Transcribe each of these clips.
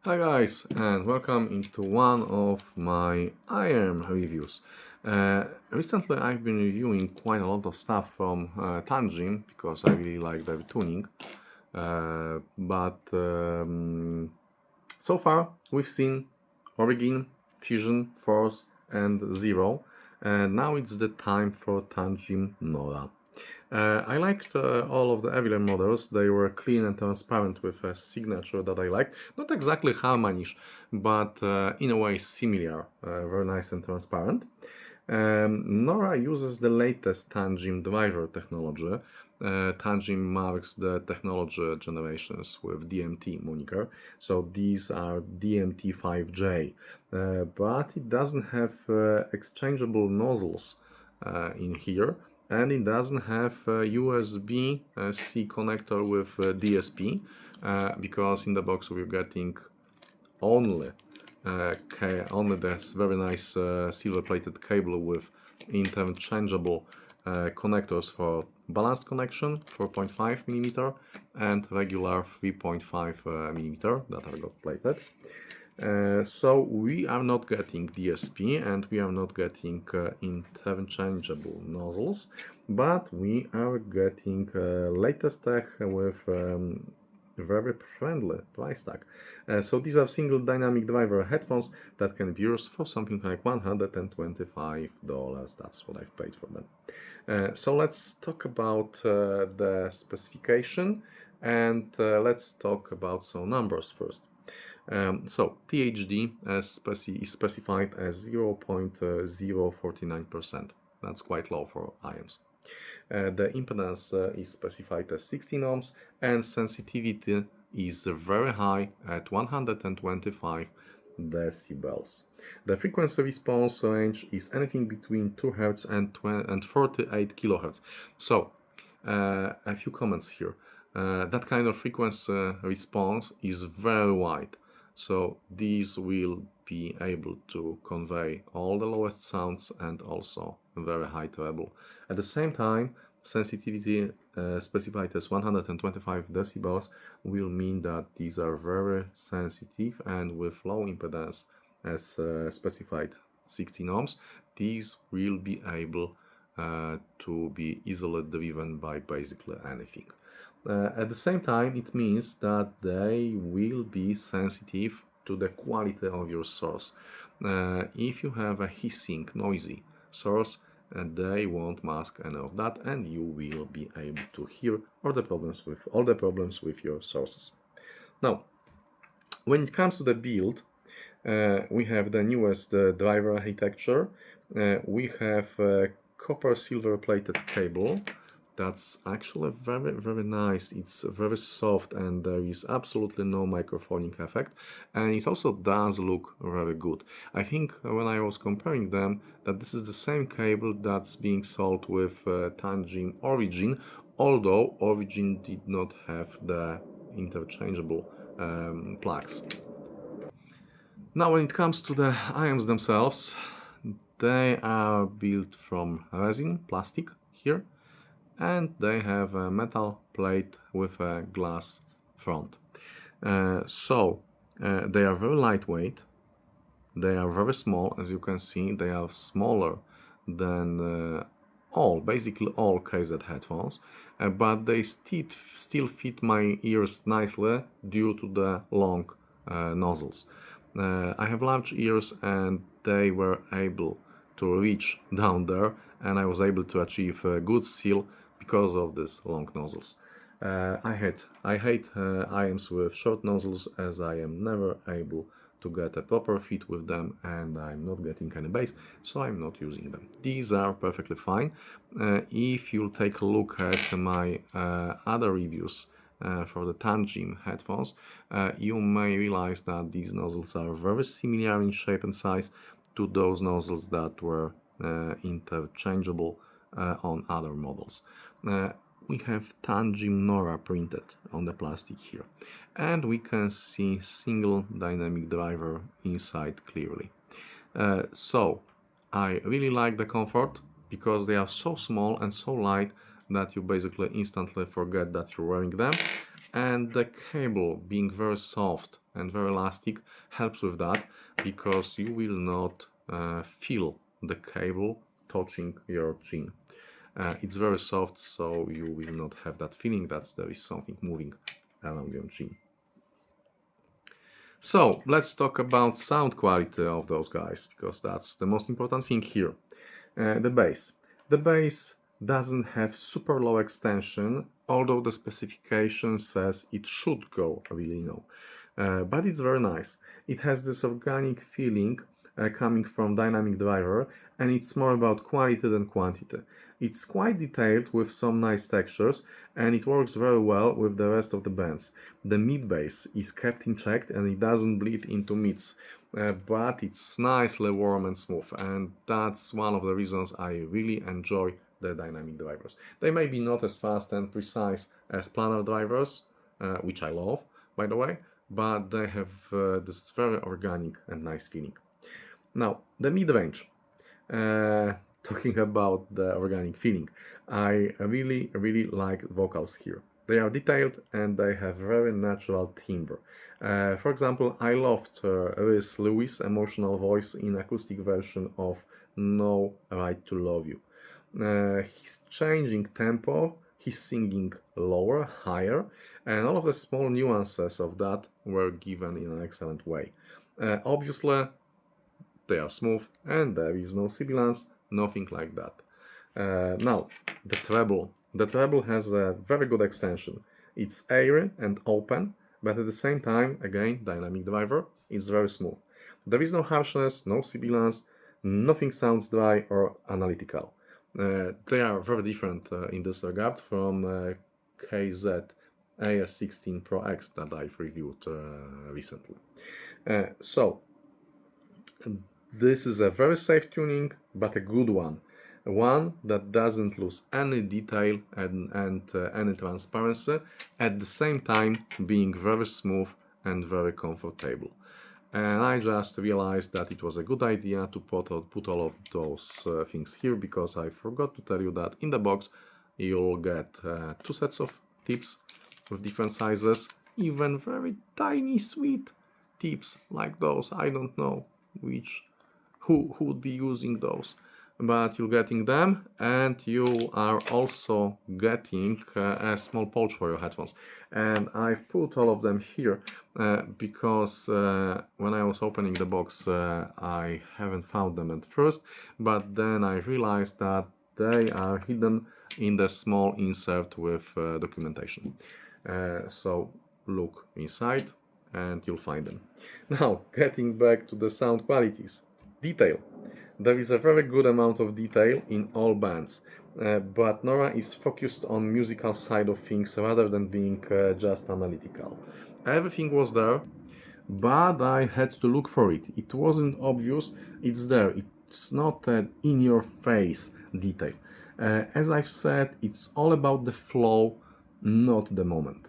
Hi guys, and welcome into one of my IRM reviews. Recently I've been reviewing quite a lot of stuff from Tanchjim because I really like their tuning, but so far we've seen Origin, Fusion, Force and Zero, and now it's the time for Tanchjim Nora. I liked all of the Avilan models. They were clean and transparent with a signature that I liked. Not exactly Harmanish, but in a way similar, very nice and transparent. Nora uses the latest Tanchjim driver technology. Tanchjim marks the technology generations with DMT moniker, so these are DMT5J, but it doesn't have exchangeable nozzles in here, and it doesn't have USB-C connector with DSP, because in the box we're getting only this very nice silver-plated cable with interchangeable connectors for balanced connection 4.5 mm and regular 3.5 mm that are got plated. So we are not getting DSP and we are not getting interchangeable nozzles, but we are getting latest tech with very friendly price tag. So these are single dynamic driver headphones that can be used for something like $125. That's what I've paid for them. So let's talk about the specification, and let's talk about some numbers first. So THD is specified as 0.049%. That's quite low for IAMs. The impedance is specified as 16 ohms and sensitivity is very high at 125 decibels. The frequency response range is anything between 2 Hz and 48 kHz. So a few comments here. That kind of frequency response is very wide. So these will be able to convey all the lowest sounds and also very high treble. At the same time, sensitivity specified as 125 decibels will mean that these are very sensitive, and with low impedance as specified 16 ohms, these will be able to be easily driven by basically anything. At the same time, it means that they will be sensitive to the quality of your source. If you have a hissing, noisy source, they won't mask any of that, and you will be able to hear all the problems with your sources. Now, when it comes to the build, we have the newest driver architecture. We have a copper silver plated cable. That's actually very nice. It's very soft and there is absolutely no microphoning effect, and it also does look very good. I think when I was comparing them, that this is the same cable that's being sold with Tanchjim Origin, although Origin did not have the interchangeable plugs. Now when it comes to the IAMs themselves, they are built from resin, plastic here, and they have a metal plate with a glass front. So they are very lightweight, they are very small, as you can see. They are smaller than basically all KZ headphones, but they still fit my ears nicely due to the long nozzles. I have large ears and they were able to reach down there, and I was able to achieve a good seal because of these long nozzles. I hate IAMs with short nozzles, as I am never able to get a proper fit with them and I'm not getting any bass, so I'm not using them. These are perfectly fine. If you take a look at my other reviews for the Tanchjim headphones, you may realize that these nozzles are very similar in shape and size to those nozzles that were interchangeable on other models. We have Tanchjim Nora printed on the plastic here, and we can see single dynamic driver inside clearly. So I really like the comfort because they are so small and so light that you basically instantly forget that you're wearing them, and the cable being very soft and very elastic, helps with that, because you will not feel the cable touching your chin. It's very soft, so you will not have that feeling that there is something moving along your chin. So let's talk about sound quality of those guys, because that's the most important thing here. The bass. The bass doesn't have super low extension, although the specification says it should go really low. But it's very nice. It has this organic feeling coming from dynamic driver, and it's more about quality than quantity. It's quite detailed with some nice textures, and it works very well with the rest of the bands. The mid bass is kept in check and it doesn't bleed into mids, but it's nicely warm and smooth, and that's one of the reasons I really enjoy the dynamic drivers. They may be not as fast and precise as planar drivers, which I love, by the way, but they have this very organic and nice feeling. Now, the mid-range. Talking about the organic feeling, I really like vocals here. They are detailed and they have very natural timbre. For example, I loved Rhys Lewis' emotional voice in acoustic version of No Right to Love You. He's changing tempo, he's singing lower, higher, and all of the small nuances of that were given in an excellent way. Obviously, they are smooth and there is no sibilance, nothing like that. Now, the treble. The treble has a very good extension. It's airy and open, but at the same time, again, dynamic driver, is very smooth. There is no harshness, no sibilance, nothing sounds dry or analytical. They are very different in this regard from KZ AS16 Pro X that I've reviewed recently. So, this is a very safe tuning, but a good one. One that doesn't lose any detail and any transparency, at the same time being very smooth and very comfortable. And I just realized that it was a good idea to put all of those things here, because I forgot to tell you that in the box you'll get 2 sets of tips with different sizes, even very tiny sweet tips like those. I don't know who would be using those, but you're getting them, and you are also getting a small pouch for your headphones. And I've put all of them here because when I was opening the box I haven't found them at first, but then I realized that they are hidden in the small insert with documentation. So look inside and you'll find them. Now, getting back to the sound qualities. Detail. There is a very good amount of detail in all bands, but Nora is focused on musical side of things rather than being just analytical. Everything was there, but I had to look for it. It wasn't obvious, it's there. It's not an in-your-face detail. As I've said, it's all about the flow, not the moment.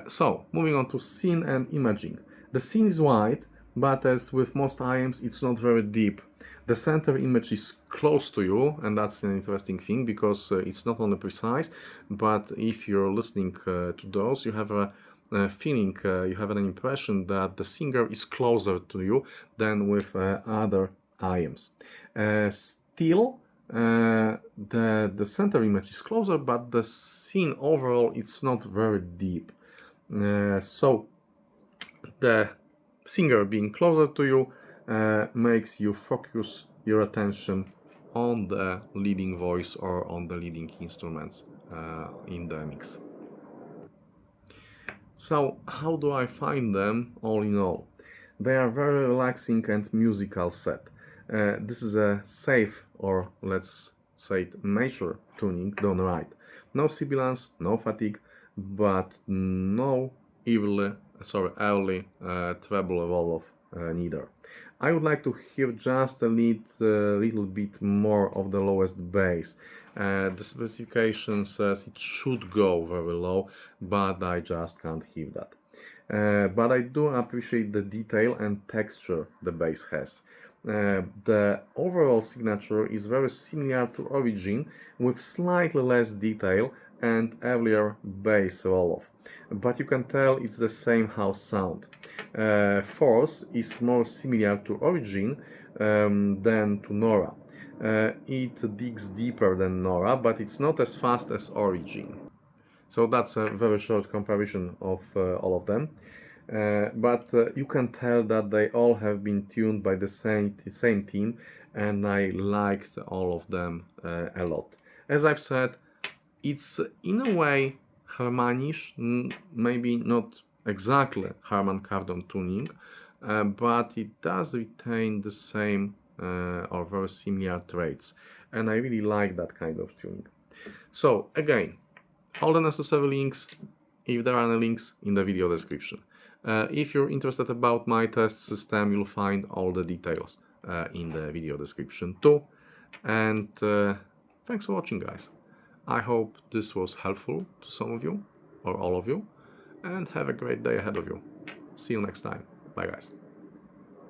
So, moving on to scene and imaging. The scene is wide, but as with most IAMs, it's not very deep. The center image is close to you, and that's an interesting thing, because it's not only precise, but if you're listening to those, you have a feeling, you have an impression that the singer is closer to you than with other IAMs. Still, the center image is closer, but the scene overall it's not very deep. So the singer being closer to you makes you focus your attention on the leading voice or on the leading instruments in the mix. So how do I find them all in all? They are very relaxing and musical set. This is a safe, or let's say it, mature tuning done right. No sibilance, no fatigue, but no early treble evolve neither. I would like to hear just a little bit more of the lowest bass. The specification says it should go very low, but I just can't hear that. But I do appreciate the detail and texture the bass has. The overall signature is very similar to Origin, with slightly less detail and earlier bass roll-off. but you can tell it's the same house sound. Force is more similar to Origin than to Nora. It digs deeper than Nora, but it's not as fast as Origin. So that's a very short comparison of all of them. But you can tell that they all have been tuned by the same team, and I liked all of them a lot. As I've said, it's in a way Harmanish, maybe not exactly Harman Kardon tuning, but it does retain the same or very similar traits, and I really like that kind of tuning. So again, all the necessary links, if there are any links, in the video description. If you're interested about my test system, you'll find all the details in the video description too. And thanks for watching, guys. I hope this was helpful to some of you, or all of you, and have a great day ahead of you. See you next time. Bye, guys.